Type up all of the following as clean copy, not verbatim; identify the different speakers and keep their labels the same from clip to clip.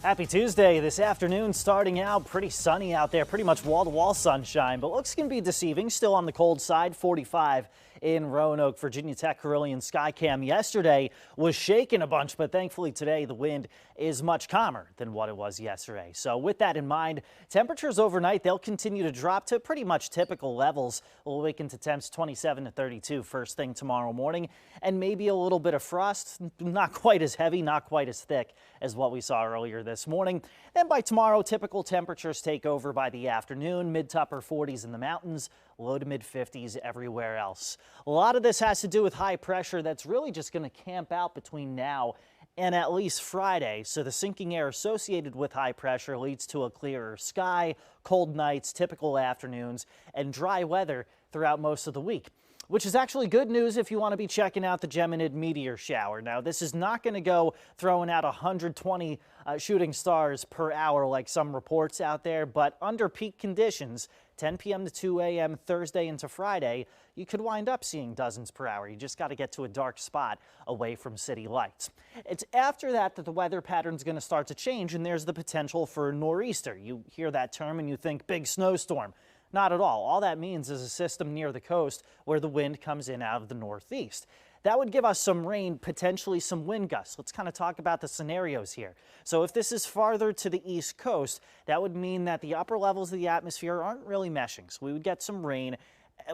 Speaker 1: Happy Tuesday. This afternoon starting out pretty sunny out there, pretty much wall-to-wall sunshine, but looks can be deceiving. Still on the cold side, 45 in Roanoke. Virginia Tech Carillion Skycam yesterday was shaking a bunch, but thankfully today the wind is much calmer than what it was yesterday. So with that in mind, temperatures overnight, they'll continue to drop to pretty much typical levels. We'll awaken to temps 27 to 32 first thing tomorrow morning, and maybe a little bit of frost, not quite as heavy, not quite as thick as what we saw earlier this morning. Then by tomorrow, typical temperatures take over by the afternoon, mid to upper 40s in the mountains, low to mid 50s everywhere else. A lot of this has to do with high pressure that's really just going to camp out between now and at least Friday. So the sinking air associated with high pressure leads to a clearer sky, cold nights, typical afternoons, and dry weather throughout most of the week, which is actually good news if you want to be checking out the Geminid meteor shower. Now, this is not going to go throwing out 120 shooting stars per hour like some reports out there, but under peak conditions, 10 p.m. to 2 a.m. Thursday into Friday, you could wind up seeing dozens per hour. You just got to get to a dark spot away from city lights. It's after that that the weather pattern is going to start to change, and there's the potential for a nor'easter. You hear that term and you think big snowstorm. Not at all. All that means is a system near the coast where the wind comes in out of the northeast. That would give us some rain, potentially some wind gusts. Let's kind of talk about the scenarios here. So if this is farther to the east coast, that would mean that the upper levels of the atmosphere aren't really meshing. So we would get some rain,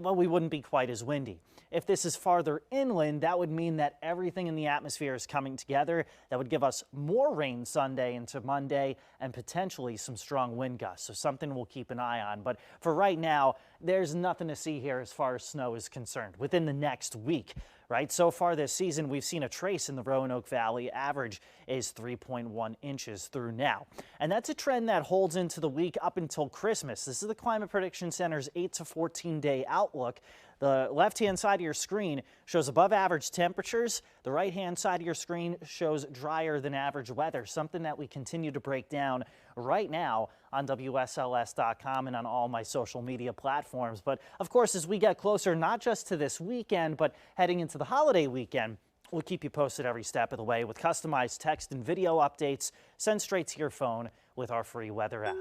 Speaker 1: but we wouldn't be quite as windy. If this is farther inland, that would mean that everything in the atmosphere is coming together. That would give us more rain Sunday into Monday and potentially some strong wind gusts. So something we'll keep an eye on. But for right now, there's nothing to see here as far as snow is concerned within the next week. Right? So far this season, we've seen a trace in the Roanoke Valley. Average is 3.1 inches through now. And that's a trend that holds into the week up until Christmas. This is the Climate Prediction Center's 8 to 14 day outlook. The left-hand side of your screen shows above average temperatures. The right-hand side of your screen shows drier than average weather, something that we continue to break down right now on WSLS.com and on all my social media platforms. But of course, as we get closer, not just to this weekend, but heading into the holiday weekend, we'll keep you posted every step of the way with customized text and video updates sent straight to your phone with our free weather app.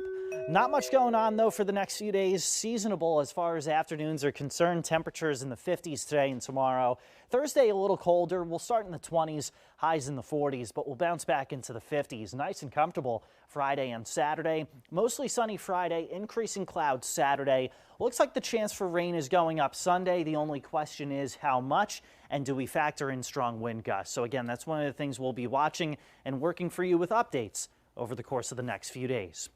Speaker 1: Not much going on, though, for the next few days. Seasonable as far as afternoons are concerned. Temperatures in the 50s today and tomorrow. Thursday, a little colder. We'll start in the 20s, highs in the 40s, but we'll bounce back into the 50s. Nice and comfortable Friday and Saturday. Mostly sunny Friday, increasing clouds Saturday. Looks like the chance for rain is going up Sunday. The only question is how much, and do we factor in strong wind gusts? So again, that's one of the things we'll be watching and working for you with updates over the course of the next few days.